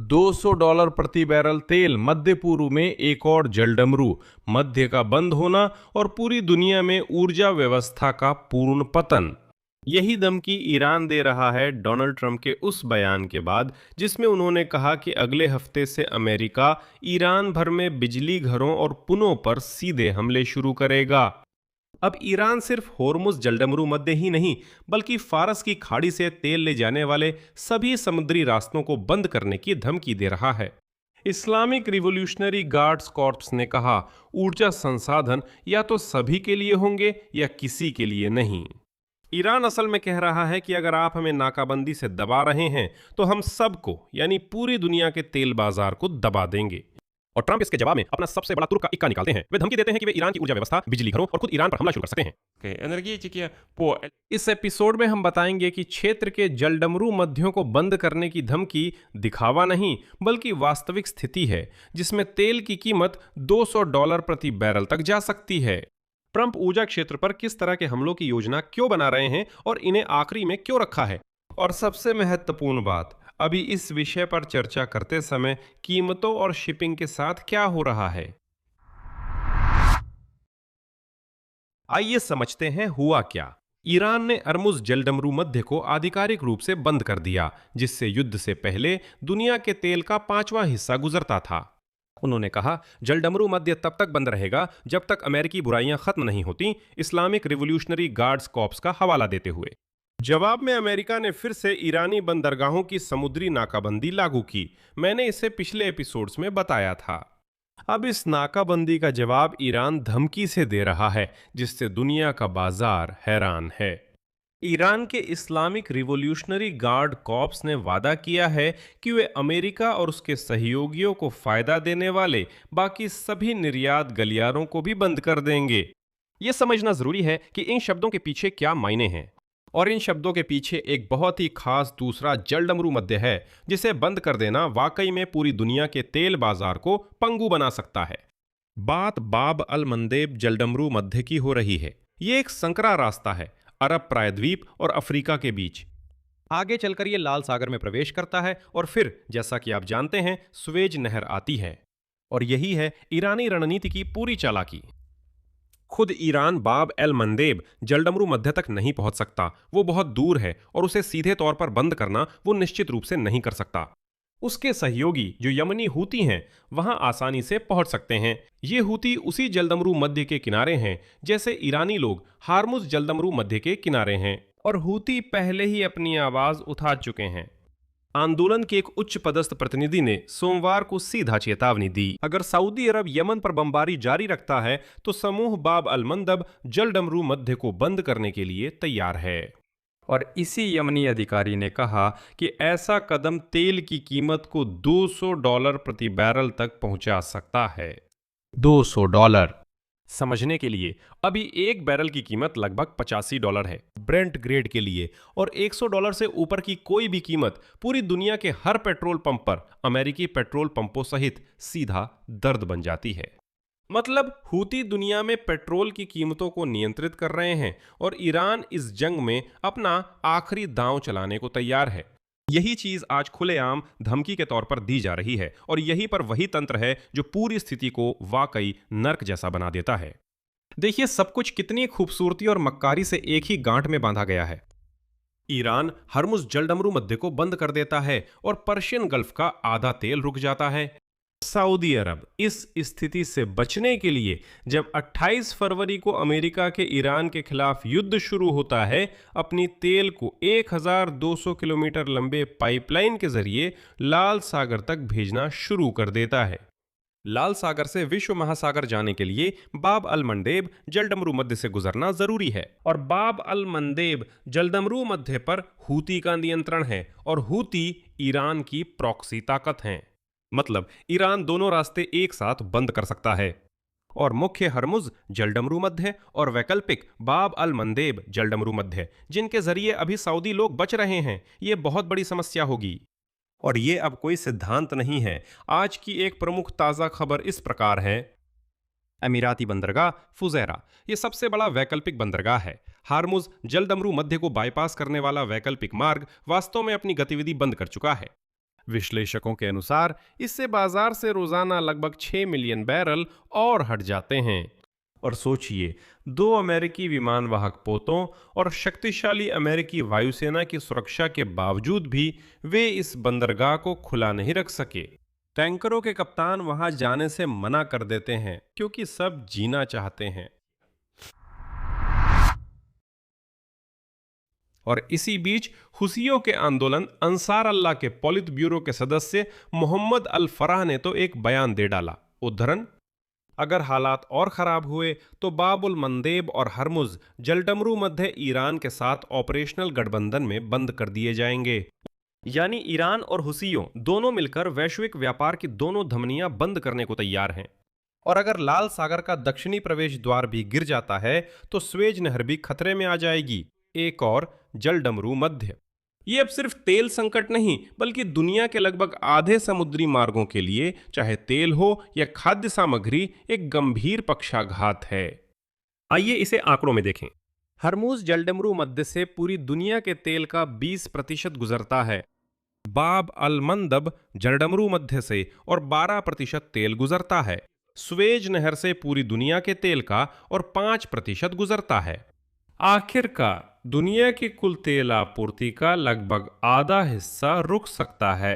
$200 प्रति बैरल तेल, मध्य पूर्व में एक और जलडमरू, मध्य का बंद होना और पूरी दुनिया में ऊर्जा व्यवस्था का पूर्ण पतन। यही धमकी ईरान दे रहा है डोनाल्ड ट्रंप के उस बयान के बाद जिसमें उन्होंने कहा कि अगले हफ्ते से अमेरिका ईरान भर में बिजली घरों और पुलों पर सीधे हमले शुरू करेगा। अब ईरान सिर्फ होर्मुज जलडमरू मध्य ही नहीं बल्कि फारस की खाड़ी से तेल ले जाने वाले सभी समुद्री रास्तों को बंद करने की धमकी दे रहा है। इस्लामिक रिवॉल्यूशनरी गार्ड्स कॉर्प्स ने कहा, ऊर्जा संसाधन या तो सभी के लिए होंगे या किसी के लिए नहीं। ईरान असल में कह रहा है कि अगर आप हमें नाकाबंदी से दबा रहे हैं तो हम सबको यानी पूरी दुनिया के तेल बाजार को दबा देंगे। और ट्रंप इसके जवाब में अपना सबसे बड़ा तुर्क का इक्का निकालते हैं। वे धमकी देते हैं कि वे ईरान की ऊर्जा व्यवस्था, बिजली घरों और खुद ईरान पर हमला शुरू कर सकते हैं। इस एपिसोड में हम बताएंगे कि क्षेत्र के जलडमरू मध्यों को बंद करने की धमकी दिखावा नहीं बल्कि वास्तविक स्थिति है जिसमें तेल की कीमत $200 प्रति बैरल तक जा सकती है। ट्रंप ऊर्जा क्षेत्र पर किस तरह के हमलों की योजना क्यों बना रहे हैं और इन्हें आखिरी में क्यों रखा है। और सबसे महत्वपूर्ण बात, अभी इस विषय पर चर्चा करते समय कीमतों और शिपिंग के साथ क्या हो रहा है। आइए समझते हैं हुआ क्या। ईरान ने अर्मुज जलडमरू मध्य को आधिकारिक रूप से बंद कर दिया जिससे युद्ध से पहले दुनिया के तेल का 5वां हिस्सा गुजरता था। उन्होंने कहा, जलडमरू मध्य तब तक बंद रहेगा जब तक अमेरिकी बुराइयां खत्म नहीं होती, इस्लामिक रिवॉल्यूशनरी गार्ड्स कॉर्प्स का हवाला देते हुए। जवाब में अमेरिका ने फिर से ईरानी बंदरगाहों की समुद्री नाकाबंदी लागू की। मैंने इसे पिछले एपिसोड्स में बताया था। अब इस नाकाबंदी का जवाब ईरान धमकी से दे रहा है जिससे दुनिया का बाजार हैरान है। ईरान के इस्लामिक रिवॉल्यूशनरी गार्ड कॉर्प्स ने वादा किया है कि वे अमेरिका और उसके सहयोगियों को फायदा देने वाले बाकी सभी निर्यात गलियारों को भी बंद कर देंगे। यह समझना जरूरी है कि इन शब्दों के पीछे क्या मायने हैं और इन शब्दों के पीछे एक बहुत ही खास दूसरा जलडमरू मध्य है जिसे बंद कर देना वाकई में पूरी दुनिया के तेल बाजार को पंगु बना सकता है। बात बाब अल मंदेब जलडमरू मध्य की हो रही है। ये एक संकरा रास्ता है अरब प्रायद्वीप और अफ्रीका के बीच। आगे चलकर ये लाल सागर में प्रवेश करता है और फिर जैसा कि आप जानते हैं स्वेज नहर आती है। और यही है ईरानी रणनीति की पूरी चालाकी। खुद ईरान बाब एल मंदेब जलडमरू मध्य तक नहीं पहुंच सकता, वो बहुत दूर है और उसे सीधे तौर पर बंद करना वो निश्चित रूप से नहीं कर सकता। उसके सहयोगी जो यमनी हूती हैं वहां आसानी से पहुंच सकते हैं। ये हूती उसी जलडमरू मध्य के किनारे हैं जैसे ईरानी लोग हार्मुज जलडमरू मध्य के किनारे हैं और हूती पहले ही अपनी आवाज उठा चुके हैं। आंदोलन के एक उच्च पदस्थ प्रतिनिधि ने सोमवार को सीधा चेतावनी दी, अगर सऊदी अरब यमन पर बमबारी जारी रखता है तो समूह बाब अल मंदब जलडमरू मध्य को बंद करने के लिए तैयार है। और इसी यमनी अधिकारी ने कहा कि ऐसा कदम तेल की कीमत को $200 प्रति बैरल तक पहुंचा सकता है। $200 समझने के लिए, अभी एक बैरल की कीमत लगभग $85 है ब्रेंट ग्रेड के लिए और $100 से ऊपर की कोई भी कीमत पूरी दुनिया के हर पेट्रोल पंप पर, अमेरिकी पेट्रोल पंपों सहित, सीधा दर्द बन जाती है। मतलब हूती दुनिया में पेट्रोल की कीमतों को नियंत्रित कर रहे हैं और ईरान इस जंग में अपना आखिरी दांव चलाने को तैयार है। यही चीज आज खुलेआम धमकी के तौर पर दी जा रही है और यहीं पर वही तंत्र है जो पूरी स्थिति को वाकई नर्क जैसा बना देता है। देखिए सब कुछ कितनी खूबसूरती और मक्कारी से एक ही गांठ में बांधा गया है। ईरान हर्मुज जलडमरू मध्य को बंद कर देता है और पर्शियन गल्फ का आधा तेल रुक जाता है। सऊदी अरब इस स्थिति से बचने के लिए जब 28 फरवरी को अमेरिका के ईरान के खिलाफ युद्ध शुरू होता है, अपनी तेल को 1200 किलोमीटर लंबे पाइपलाइन के जरिए लाल सागर तक भेजना शुरू कर देता है। लाल सागर से विश्व महासागर जाने के लिए बाब अल मंदेब जलडमरू मध्य से गुजरना जरूरी है और बाब अल मंदेब जलडमरू मध्य पर हूती का नियंत्रण है और हूती ईरान की प्रॉक्सी ताकत हैं। मतलब ईरान दोनों रास्ते एक साथ बंद कर सकता है और मुख्य हर्मुज जलडमरू मध्य और वैकल्पिक बाब अल मंदेब जलडमरू मध्य जिनके जरिए अभी सऊदी लोग बच रहे हैं, ये बहुत बड़ी समस्या होगी। और ये अब कोई सिद्धांत नहीं है। आज की एक प्रमुख ताज़ा खबर इस प्रकार है, अमीराती बंदरगाह फुजैरा ये सबसे बड़ा वैकल्पिक बंदरगाह है। हार्मुज जलडमरू मध्य को बाईपास करने वाला वैकल्पिक मार्ग वास्तव में अपनी गतिविधि बंद कर चुका है। विश्लेषकों के अनुसार इससे बाजार से रोजाना लगभग 6 मिलियन बैरल और हट जाते हैं। और सोचिए, 2 अमेरिकी विमानवाहक पोतों और शक्तिशाली अमेरिकी वायुसेना की सुरक्षा के बावजूद भी वे इस बंदरगाह को खुला नहीं रख सके। टैंकरों के कप्तान वहां जाने से मना कर देते हैं क्योंकि सब जीना चाहते हैं। और इसी बीच हुसियों के आंदोलन अंसार अल्लाह के पॉलित ब्यूरो के सदस्य मोहम्मद अल फराह ने तो एक बयान दे डाला, उद्धरण, अगर हालात और खराब हुए तो बाबुल मंदेब और हरमुज जलडमरू मध्य ईरान के साथ ऑपरेशनल गठबंधन में बंद कर दिए जाएंगे। यानी ईरान और हुसियों दोनों मिलकर वैश्विक व्यापार की दोनों धमनियां बंद करने को तैयार हैं। और अगर लाल सागर का दक्षिणी प्रवेश द्वार भी गिर जाता है तो स्वेज नहर भी खतरे में आ जाएगी। एक और जलडमरू मध्य। ये अब सिर्फ तेल संकट नहीं बल्कि दुनिया के लगभग आधे समुद्री मार्गों के लिए, चाहे तेल हो या खाद्य सामग्री, एक गंभीर पक्षाघात है। आइए इसे आंकड़ों में देखें। हरमुज जलडमरू मध्य से पूरी दुनिया के तेल का 20% गुजरता है। बाब अल मंदब जलडमरू मध्य से और 12% तेल गुजरता है। स्वेज नहर से पूरी दुनिया के तेल का और 5% गुजरता है। आखिरकार दुनिया की कुल तेल आपूर्ति का लगभग आधा हिस्सा रुक सकता है।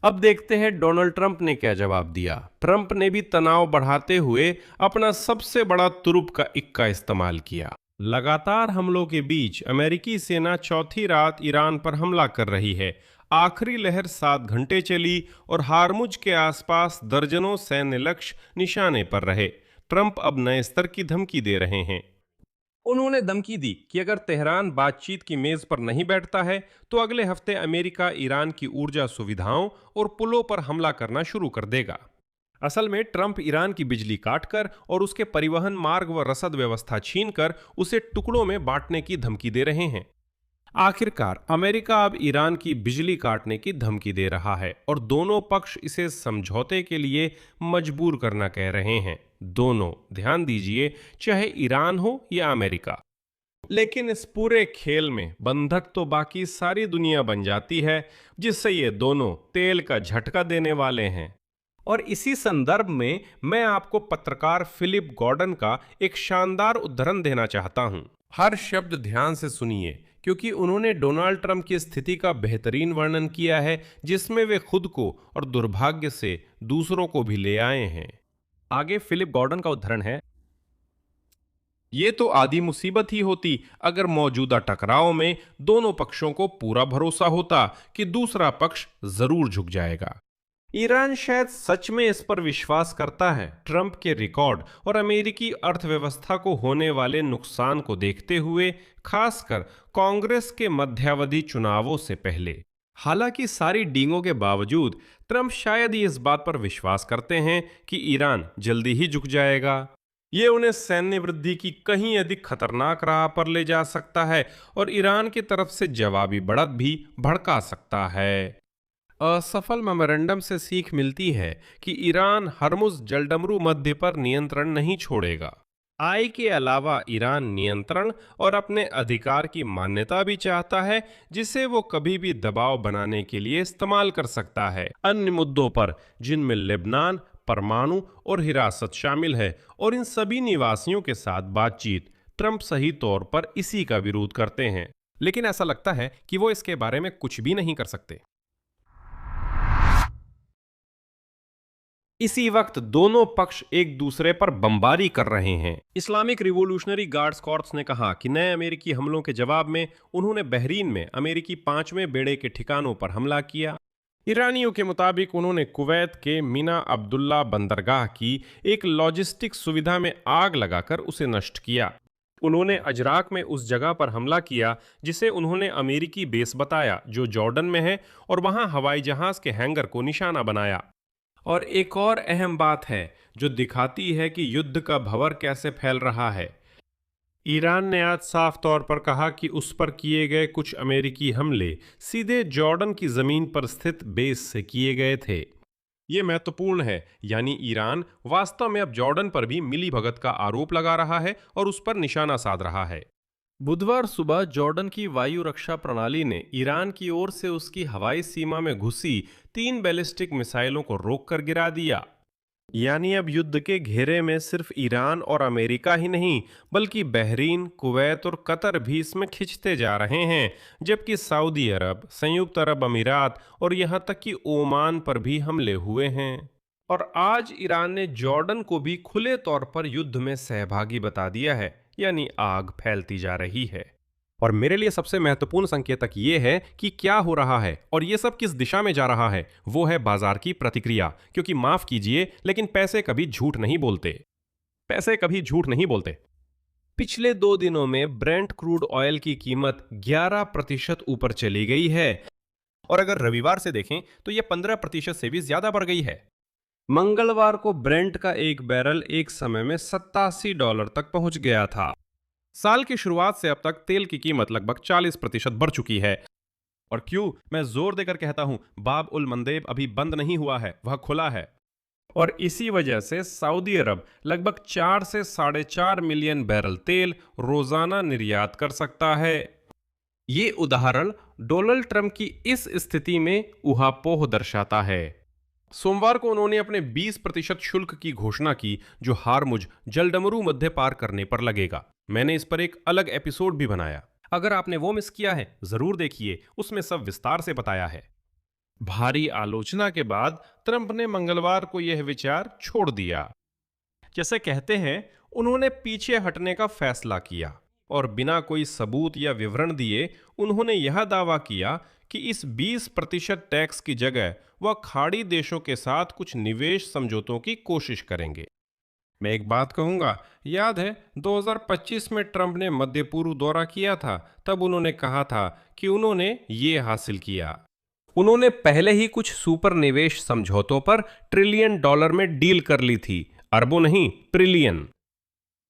अब देखते हैं डोनाल्ड ट्रंप ने क्या जवाब दिया। ट्रंप ने भी तनाव बढ़ाते हुए अपना सबसे बड़ा तुरुप का इक्का इस्तेमाल किया। लगातार हमलों के बीच अमेरिकी सेना चौथी रात ईरान पर हमला कर रही है। आखिरी लहर 7 घंटे चली और हारमुज के आसपास दर्जनों सैन्य लक्ष्य निशाने पर रहे। ट्रंप अब नए स्तर की धमकी दे रहे हैं। उन्होंने धमकी दी कि अगर तेहरान बातचीत की मेज पर नहीं बैठता है तो अगले हफ्ते अमेरिका ईरान की ऊर्जा सुविधाओं और पुलों पर हमला करना शुरू कर देगा। असल में ट्रंप ईरान की बिजली काटकर और उसके परिवहन मार्ग व रसद व्यवस्था छीनकर उसे टुकड़ों में बांटने की धमकी दे रहे हैं। आखिरकार अमेरिका अब ईरान की बिजली काटने की धमकी दे रहा है और दोनों पक्ष इसे समझौते के लिए मजबूर करना कह रहे हैं। दोनों, ध्यान दीजिए, चाहे ईरान हो या अमेरिका। लेकिन इस पूरे खेल में बंधक तो बाकी सारी दुनिया बन जाती है जिससे ये दोनों तेल का झटका देने वाले हैं। और इसी संदर्भ में मैं आपको पत्रकार फिलिप गॉर्डन का एक शानदार उद्धरण देना चाहता हूं। हर शब्द ध्यान से सुनिए क्योंकि उन्होंने डोनाल्ड ट्रंप की स्थिति का बेहतरीन वर्णन किया है जिसमें वे खुद को और दुर्भाग्य से दूसरों को भी ले आए हैं। आगे फिलिप गॉर्डन का उद्धरण है, ये तो आधी मुसीबत ही होती अगर मौजूदा टकराव में दोनों पक्षों को पूरा भरोसा होता कि दूसरा पक्ष जरूर झुक जाएगा। ईरान शायद सच में इस पर विश्वास करता है। ट्रंप के रिकॉर्ड और अमेरिकी अर्थव्यवस्था को होने वाले नुकसान को देखते हुए, खासकर कांग्रेस के मध्यावधि चुनावों से पहले। हालांकि सारी डींगों के बावजूद ट्रंप शायद ही इस बात पर विश्वास करते हैं कि ईरान जल्दी ही झुक जाएगा। ये उन्हें सैन्य वृद्धि की कहीं अधिक खतरनाक राह पर ले जा सकता है और ईरान की तरफ से जवाबी बढ़त भी भड़का सकता है। असफल मेमोरेंडम से सीख मिलती है कि ईरान हरमुज जलडमरू मध्य पर नियंत्रण नहीं छोड़ेगा। आय के अलावा ईरान नियंत्रण और अपने अधिकार की मान्यता भी चाहता है जिसे वो कभी भी दबाव बनाने के लिए इस्तेमाल कर सकता है अन्य मुद्दों पर, जिनमें लेबनान, परमाणु और हिरासत शामिल है। और इन सभी निवासियों के साथ बातचीत ट्रंप सही तौर पर इसी का विरोध करते हैं, लेकिन ऐसा लगता है कि वो इसके बारे में कुछ भी नहीं कर सकते। इसी वक्त दोनों पक्ष एक दूसरे पर बमबारी कर रहे हैं। इस्लामिक रिवोल्यूशनरी गार्ड्स कॉर्प्स ने कहा कि नए अमेरिकी हमलों के जवाब में उन्होंने बहरीन में अमेरिकी 5वें बेड़े के ठिकानों पर हमला किया। ईरानियों के मुताबिक उन्होंने कुवैत के मिना अब्दुल्ला बंदरगाह की एक लॉजिस्टिक सुविधा में आग लगाकर उसे नष्ट किया। उन्होंने अजराक में उस जगह पर हमला किया जिसे उन्होंने अमेरिकी बेस बताया जो जॉर्डन में है, और वहां हवाई जहाज के हैंगर को निशाना बनाया। और एक और अहम बात है जो दिखाती है कि युद्ध का भंवर कैसे फैल रहा है। ईरान ने आज साफ तौर पर कहा कि उस पर किए गए कुछ अमेरिकी हमले सीधे जॉर्डन की जमीन पर स्थित बेस से किए गए थे। ये महत्वपूर्ण है, यानी ईरान वास्तव में अब जॉर्डन पर भी मिलीभगत का आरोप लगा रहा है और उस पर निशाना साध रहा है। बुधवार सुबह जॉर्डन की वायु रक्षा प्रणाली ने ईरान की ओर से उसकी हवाई सीमा में घुसी 3 बैलिस्टिक मिसाइलों को रोककर गिरा दिया। यानी अब युद्ध के घेरे में सिर्फ ईरान और अमेरिका ही नहीं, बल्कि बहरीन, कुवैत और कतर भी इसमें खिंचते जा रहे हैं, जबकि सऊदी अरब, संयुक्त अरब अमीरात और यहां तक कि ओमान पर भी हमले हुए हैं। और आज ईरान ने जॉर्डन को भी खुले तौर पर युद्ध में सहभागी बता दिया है, यानी आग फैलती जा रही है। और मेरे लिए सबसे महत्वपूर्ण संकेतक ये है कि क्या हो रहा है और ये सब किस दिशा में जा रहा है। वो है बाजार की प्रतिक्रिया, क्योंकि माफ कीजिए लेकिन पैसे कभी झूठ नहीं बोलते। पैसे कभी झूठ नहीं बोलते। पिछले 2 दिनों में ब्रेंट क्रूड ऑयल की कीमत 11% ऊपर चली गई है, और अगर रविवार से देखें तो यह 15% से भी ज्यादा बढ़ गई है। मंगलवार को ब्रेंट का एक बैरल एक समय में $87 तक पहुंच गया था। साल की शुरुआत से अब तक तेल की कीमत लगभग 40% बढ़ चुकी है। और क्यों मैं जोर देकर कहता हूं, बाब उल मंदेब अभी बंद नहीं हुआ है, वह खुला है। और इसी वजह से सऊदी अरब लगभग 4 से 4.5 मिलियन बैरल तेल रोजाना निर्यात कर सकता है। ये उदाहरण डोनाल्ड ट्रंप की इस स्थिति में ऊहापोह दर्शाता है। सोमवार को उन्होंने अपने 20% शुल्क की घोषणा की, जो हारमुज जलडमरू मध्य पार करने पर लगेगा। मैंने इस पर एक अलग एपिसोड भी बनाया, अगर आपने वो मिस किया है जरूर देखिए, उसमें सब विस्तार से बताया है। भारी आलोचना के बाद ट्रंप ने मंगलवार को यह विचार छोड़ दिया। जैसे कहते हैं, उन्होंने पीछे हटने का फैसला किया और बिना कोई सबूत या विवरण दिए उन्होंने यह दावा किया कि इस 20% टैक्स की जगह वह खाड़ी देशों के साथ कुछ निवेश समझौतों की कोशिश करेंगे। मैं एक बात कहूंगा, याद है 2025 में ट्रंप ने मध्य पूर्व दौरा किया था, तब उन्होंने कहा था कि उन्होंने ये हासिल किया। उन्होंने पहले ही कुछ सुपर निवेश समझौतों पर $1 ट्रिलियन में डील कर ली थी, अरबों नहीं, ट्रिलियन।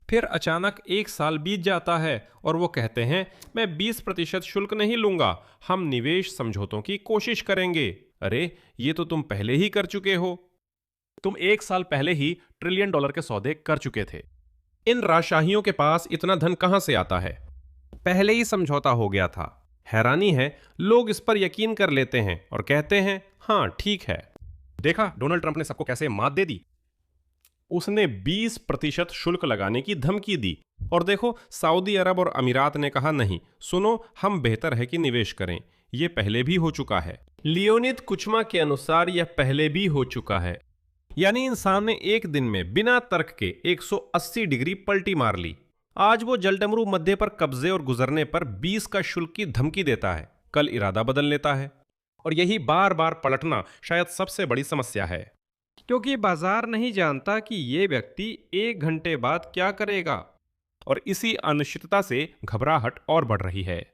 फिर अचानक एक साल बीत जाता है और वो कहते हैं, मैं 20% शुल्क नहीं लूंगा, हम निवेश समझौतों की कोशिश करेंगे। अरे ये तो तुम पहले ही कर चुके हो। तुम 1 साल पहले ही $1 ट्रिलियन के सौदे कर चुके थे। इन राजशाहियों के पास इतना धन कहां से आता है? पहले ही समझौता हो गया था। हैरानी है, लोग इस पर यकीन कर लेते हैं और कहते हैं हाँ ठीक है। देखा डोनाल्ड ट्रंप ने सबको कैसे मात दे दी। उसने 20% शुल्क लगाने की धमकी दी, और देखो सऊदी अरब और अमीरात ने कहा नहीं, सुनो हम बेहतर है कि निवेश करें। यह पहले भी हो चुका है। लियोनिद कुचमा के अनुसार यह पहले भी हो चुका है। यानी इंसान ने एक दिन में बिना तर्क के 180 डिग्री पलटी मार ली। आज वो जलडमरू मध्य पर कब्जे और गुजरने पर 20 का शुल्क की धमकी देता है, कल इरादा बदल लेता है। और यही बार बार पलटना शायद सबसे बड़ी समस्या है, क्योंकि बाजार नहीं जानता कि ये व्यक्ति 1 घंटे बाद क्या करेगा। और इसी अनिश्चितता से घबराहट और बढ़ रही है।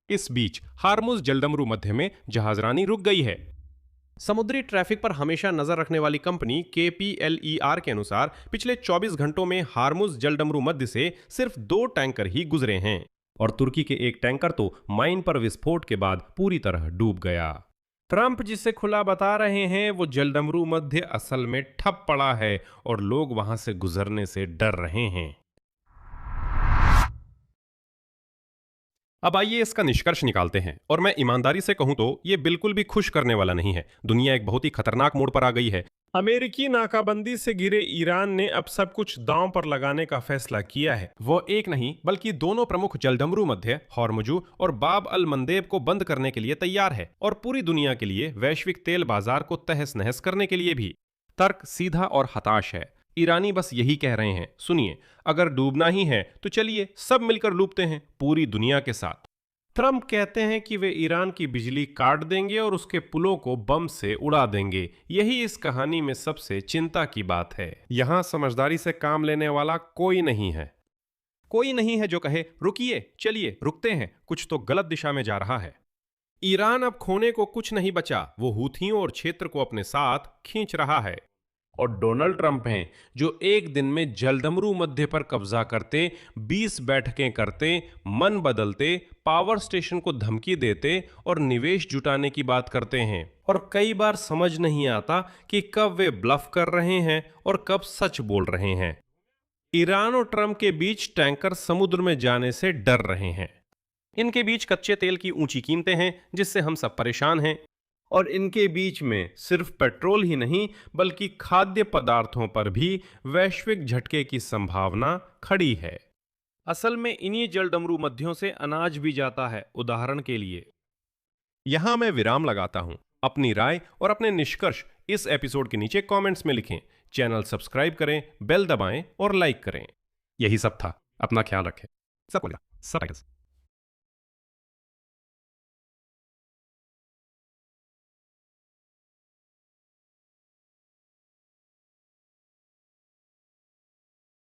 इस बीच हार्मुज जलडमरू मध्य में जहाजरानी रुक गई है। समुद्री ट्रैफिक पर हमेशा नजर रखने वाली कंपनी KPLER के अनुसार पिछले 24 घंटों में हार्मुज जलडमरू मध्य से सिर्फ 2 टैंकर ही गुजरे हैं, और तुर्की के एक टैंकर तो माइन पर विस्फोट के बाद पूरी तरह डूब गया। ट्रंप जिसे खुला बता रहे हैं, वो जलडमरू मध्य असल में ठप पड़ा है और लोग वहां से गुजरने से डर रहे हैं। अब आइए इसका निष्कर्ष निकालते हैं, और मैं ईमानदारी से कहूं तो ये बिल्कुल भी खुश करने वाला नहीं है। दुनिया एक बहुत ही खतरनाक मोड़ पर आ गई है। अमेरिकी नाकाबंदी से घिरे ईरान ने अब सब कुछ दांव पर लगाने का फैसला किया है। वो एक नहीं बल्कि दोनों प्रमुख जलडमरू मध्य हॉर्मुजू और बाब अल मंदेब को बंद करने के लिए तैयार है, और पूरी दुनिया के लिए वैश्विक तेल बाजार को तहस नहस करने के लिए भी। तर्क सीधा और हताश है। ईरानी बस यही कह रहे हैं, सुनिए, अगर डूबना ही है तो चलिए सब मिलकर डूबते हैं पूरी दुनिया के साथ। ट्रंप कहते हैं कि वे ईरान की बिजली काट देंगे और उसके पुलों को बम से उड़ा देंगे। यही इस कहानी में सबसे चिंता की बात है। यहां समझदारी से काम लेने वाला कोई नहीं है। कोई नहीं है जो कहे रुकिए, चलिए रुकते हैं, कुछ तो गलत दिशा में जा रहा है। ईरान अब खोने को कुछ नहीं बचा। वो हूथियों और क्षेत्र को अपने साथ खींच रहा है। और डोनाल्ड ट्रंप हैं जो एक दिन में जलडमरू मध्य पर कब्जा करते, 20 बैठकें करते, मन बदलते, पावर स्टेशन को धमकी देते और निवेश जुटाने की बात करते हैं। और कई बार समझ नहीं आता कि कब वे ब्लफ कर रहे हैं और कब सच बोल रहे हैं। ईरान और ट्रंप के बीच टैंकर समुद्र में जाने से डर रहे हैं। इनके बीच कच्चे तेल की ऊंची कीमतें हैं, जिससे हम सब परेशान हैं। और इनके बीच में सिर्फ पेट्रोल ही नहीं, बल्कि खाद्य पदार्थों पर भी वैश्विक झटके की संभावना खड़ी है। असल में इन्हीं जलडमरू मध्यों से अनाज भी जाता है। उदाहरण के लिए, यहां मैं विराम लगाता हूं। अपनी राय और अपने निष्कर्ष इस एपिसोड के नीचे कमेंट्स में लिखें। चैनल सब्सक्राइब करें, बेल दबाएं और लाइक करें। यही सब था। अपना ख्याल रखें। सब